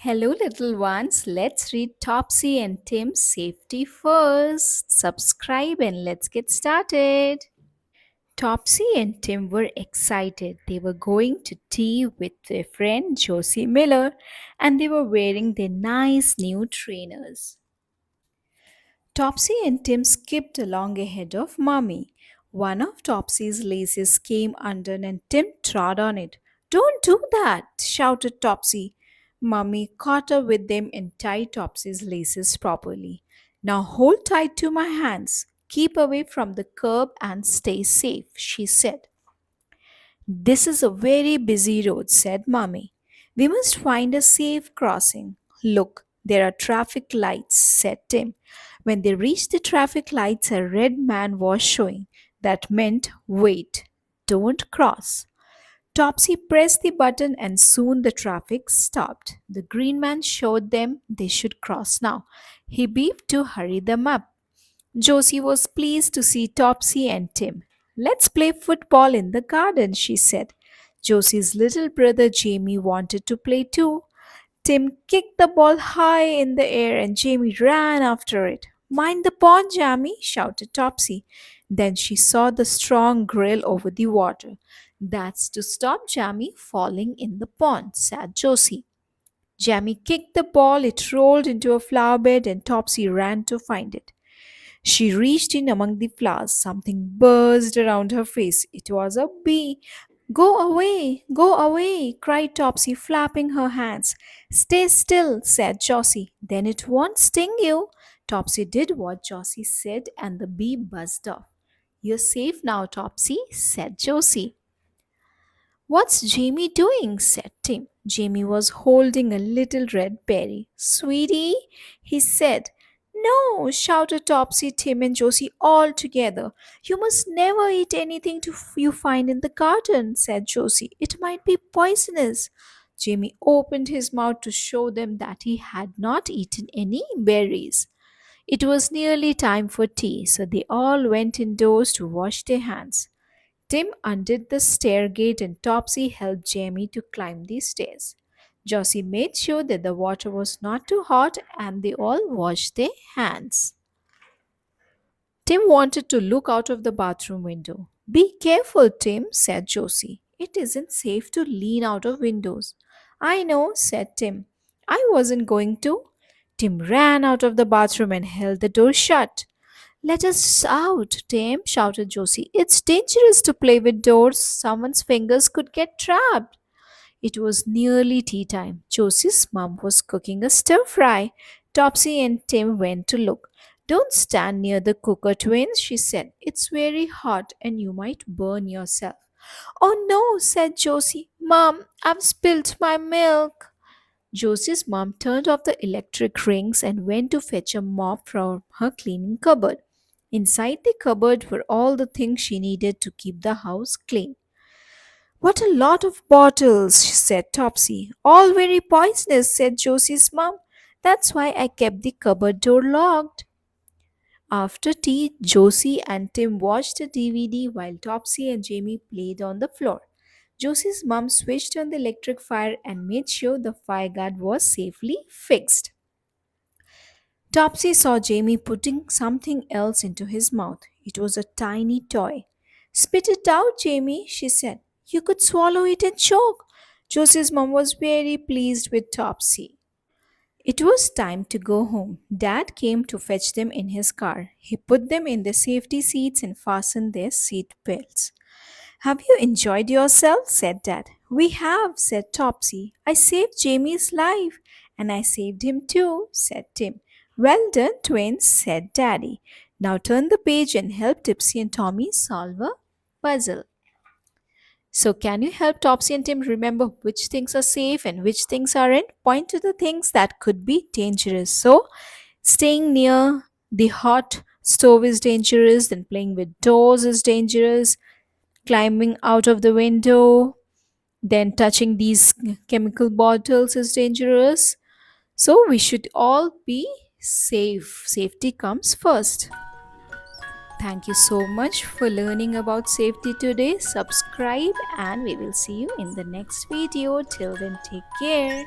Hello, little ones. Let's read Topsy and Tim's Safety First. Subscribe and let's get started. Topsy and Tim were excited. They were going to tea with their friend Josie Miller and they were wearing their nice new trainers. Topsy and Tim skipped along ahead of Mommy. One of Topsy's laces came undone and Tim trod on it. Don't do that, shouted Topsy. Mummy caught up with them and tied Topsy's laces properly. Now hold tight to my hands. Keep away from the curb and stay safe, she said. This is a very busy road, said Mummy. We must find a safe crossing. Look, there are traffic lights, said Tim. When they reached the traffic lights, a red man was showing. That meant wait, don't cross. Topsy pressed the button and soon the traffic stopped. The green man showed them they should cross now. He beeped to hurry them up. Josie was pleased to see Topsy and Tim. Let's play football in the garden, she said. Josie's little brother Jamie wanted to play too. Tim kicked the ball high in the air and Jamie ran after it. Mind the pond, Jamie, shouted Topsy. Then she saw the strong grill over the water. That's to stop Jamie falling in the pond, said Josie. Jamie kicked the ball, it rolled into a flower bed, and Topsy ran to find it. She reached in among the flowers. Something buzzed around her face. It was a bee. Go away, cried Topsy, flapping her hands. Stay still, said Josie. Then it won't sting you. Topsy did what Josie said, and the bee buzzed off. You're safe now, Topsy, said Josie. What's Jamie doing? Said Tim. Jamie was holding a little red berry. Sweetie, he said. No, shouted Topsy, Tim, and Josie all together. You must never eat anything you find in the garden, said Josie. It might be poisonous. Jamie opened his mouth to show them that he had not eaten any berries. It was nearly time for tea, so they all went indoors to wash their hands. Tim undid the stair gate and Topsy helped Jamie to climb the stairs. Josie made sure that the water was not too hot and they all washed their hands. Tim wanted to look out of the bathroom window. Be careful, Tim, said Josie. It isn't safe to lean out of windows. I know, said Tim. I wasn't going to. Tim ran out of the bathroom and held the door shut. Let us out, Tim, shouted Josie. It's dangerous to play with doors. Someone's fingers could get trapped. It was nearly tea time. Josie's mum was cooking a stir fry. Topsy and Tim went to look. Don't stand near the cooker, twins, she said. It's very hot and you might burn yourself. Oh no, said Josie. Mum, I've spilt my milk. Josie's mom turned off the electric rings and went to fetch a mop from her cleaning cupboard. Inside the cupboard were all the things she needed to keep the house clean. What a lot of bottles, said Topsy. All very poisonous, said Josie's mom. That's why I kept the cupboard door locked. After tea, Josie and Tim watched a DVD while Topsy and Jamie played on the floor. Josie's mom switched on the electric fire and made sure the fire guard was safely fixed. Topsy saw Jamie putting something else into his mouth. It was a tiny toy. Spit it out, Jamie, she said. You could swallow it and choke. Josie's mom was very pleased with Topsy. It was time to go home. Dad came to fetch them in his car. He put them in the safety seats and fastened their seat belts. Have you enjoyed yourself? Said Dad. We have, said Topsy. I saved Jamie's life. And I saved him too, said Tim. Well done, twins, said Daddy. Now turn the page and help Tipsy and Tommy solve a puzzle. So, can you help Topsy and Tim remember which things are safe and which things aren't? Point to the things that could be dangerous. So, staying near the hot stove is dangerous, then playing with doors is dangerous, climbing out of the window, then touching these chemical bottles is dangerous. So, we should all be safe. Safety comes first. Thank you so much for learning about safety today. Subscribe and we will see you in the next video. Till then, take care.